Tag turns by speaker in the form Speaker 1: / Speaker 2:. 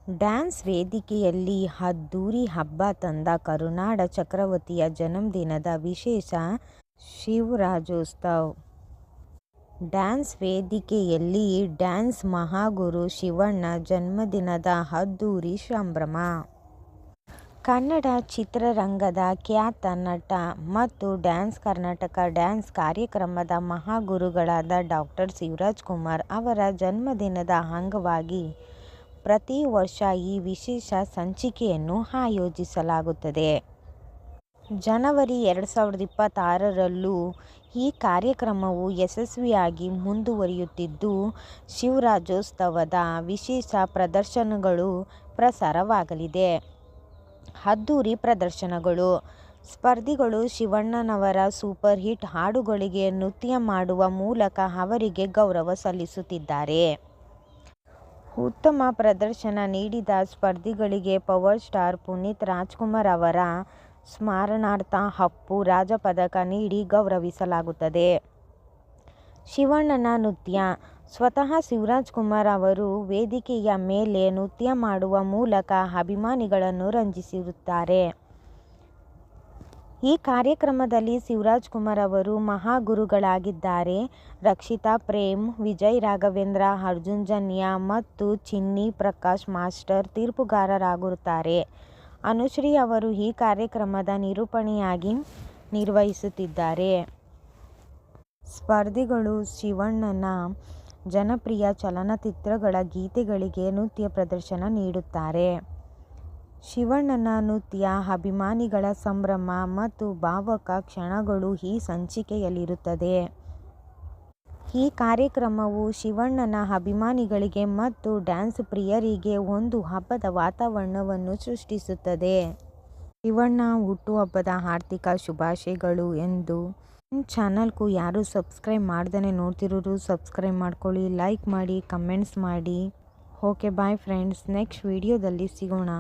Speaker 1: Dance ವೇದಿಕೆಯಲ್ಲಿ ಅದ್ದೂರಿ ಹಬ್ಬ ತಂದ ಕರುನಾಡ ಚಕ್ರವರ್ತಿಯ ಜನ್ಮದಿನದ ವಿಶೇಷ ಶಿವರಾಜ್ಯೋತ್ಸವ. ಡ್ಯಾನ್ಸ್ ವೇದಿಕೆಯಲ್ಲಿ ಡ್ಯಾನ್ಸ್ ಮಹಾಗುರು ಶಿವಣ್ಣ ಜನ್ಮದಿನದ ಅದ್ದೂರಿ ಸಂಭ್ರಮ. ಕನ್ನಡ ಚಿತ್ರರಂಗದ ಖ್ಯಾತ ನಟ ಮತ್ತು ಡ್ಯಾನ್ಸ್ ಕರ್ನಾಟಕ ಡ್ಯಾನ್ಸ್ ಕಾರ್ಯಕ್ರಮದ ಮಹಾಗುರುಗಳಾದ ಡಾ. ಶಿವರಾಜ್ಕುಮಾರ್ ಅವರ ಜನ್ಮದಿನದ ಅಂಗವಾಗಿ ಪ್ರತಿ ವರ್ಷ ಈ ವಿಶೇಷ ಸಂಚಿಕೆಯನ್ನು ಆಯೋಜಿಸಲಾಗುತ್ತದೆ. ಜನವರಿ 2026ರಲ್ಲೂ ಈ ಕಾರ್ಯಕ್ರಮವು ಯಶಸ್ವಿಯಾಗಿ ಮುಂದುವರಿಯುತ್ತಿದ್ದು, ಶಿವರಾಜ್ಯೋತ್ಸವದ ವಿಶೇಷ ಪ್ರದರ್ಶನಗಳು ಪ್ರಸಾರವಾಗಲಿದೆ. ಅದ್ದೂರಿ ಪ್ರದರ್ಶನಗಳು. ಸ್ಪರ್ಧಿಗಳು ಶಿವಣ್ಣನವರ ಸೂಪರ್ ಹಿಟ್ ಹಾಡುಗಳಿಗೆ ನೃತ್ಯ ಮಾಡುವ ಮೂಲಕ ಅವರಿಗೆ ಗೌರವ ಸಲ್ಲಿಸುತ್ತಿದ್ದಾರೆ. ಉತ್ತಮ ಪ್ರದರ್ಶನ ನೀಡಿದ ಸ್ಪರ್ಧಿಗಳಿಗೆ ಪವರ್ ಸ್ಟಾರ್ ಪುನೀತ್ ರಾಜ್ಕುಮಾರ್ ಅವರ ಸ್ಮರಣಾರ್ಥ ಅಪ್ಪು ರಾಜ ಪದಕ ನೀಡಿ ಗೌರವಿಸಲಾಗುತ್ತದೆ. ಶಿವಣ್ಣನ ನೃತ್ಯ. ಸ್ವತಃ ಶಿವರಾಜ್ಕುಮಾರ್ ಅವರು ವೇದಿಕೆಯ ಮೇಲೆ ನೃತ್ಯ ಮಾಡುವ ಮೂಲಕ ಅಭಿಮಾನಿಗಳನ್ನು ರಂಜಿಸಿರುತ್ತಾರೆ. ಈ ಕಾರ್ಯಕ್ರಮದಲ್ಲಿ ಶಿವರಾಜ್ಕುಮಾರ್ ಅವರು ಮಹಾಗುರುಗಳಾಗಿದ್ದರೆ, ರಕ್ಷಿತಾ ಪ್ರೇಮ್, ವಿಜಯ್ ರಾಘವೇಂದ್ರ, ಅರ್ಜುನ್ ಜನ್ಯ ಮತ್ತು ಚಿನ್ನಿ ಪ್ರಕಾಶ್ ಮಾಸ್ಟರ್ ತೀರ್ಪುಗಾರರಾಗಿರುತ್ತಾರೆ. ಅನುಶ್ರೀ ಅವರು ಈ ಕಾರ್ಯಕ್ರಮದ ನಿರೂಪಣೆಯಾಗಿ ನಿರ್ವಹಿಸುತ್ತಿದ್ದಾರೆ. ಸ್ಪರ್ಧಿಗಳು ಶಿವಣ್ಣನ ಜನಪ್ರಿಯ ಚಲನಚಿತ್ರಗಳ ಗೀತೆಗಳಿಗೆ ನೃತ್ಯ ಪ್ರದರ್ಶನ ನೀಡುತ್ತಾರೆ. ಶಿವಣ್ಣನ ನೃತ್ಯ, ಅಭಿಮಾನಿಗಳ ಸಂಭ್ರಮ ಮತ್ತು ಭಾವುಕ ಕ್ಷಣಗಳು ಈ ಸಂಚಿಕೆಯಲ್ಲಿರುತ್ತದೆ. ಈ ಕಾರ್ಯಕ್ರಮವು ಶಿವಣ್ಣನ ಅಭಿಮಾನಿಗಳಿಗೆ ಮತ್ತು ಡ್ಯಾನ್ಸ್ ಪ್ರಿಯರಿಗೆ ಒಂದು ಹಬ್ಬದ ವಾತಾವರಣವನ್ನು ಸೃಷ್ಟಿಸುತ್ತದೆ. ಶಿವಣ್ಣ ಹುಟ್ಟುಹಬ್ಬದ ಹಾರ್ದಿಕ ಶುಭಾಶಯಗಳು ಎಂದು ಚಾನಲ್ಗೂ ಯಾರು ಸಬ್ಸ್ಕ್ರೈಬ್ ಮಾಡ್ದೇ ನೋಡ್ತಿರೋರು ಸಬ್ಸ್ಕ್ರೈಬ್ ಮಾಡ್ಕೊಳ್ಳಿ, ಲೈಕ್ ಮಾಡಿ, ಕಮೆಂಟ್ಸ್ ಮಾಡಿ. ಓಕೆ ಬಾಯ್ ಫ್ರೆಂಡ್ಸ್, ನೆಕ್ಸ್ಟ್ ವಿಡಿಯೋದಲ್ಲಿ ಸಿಗೋಣ.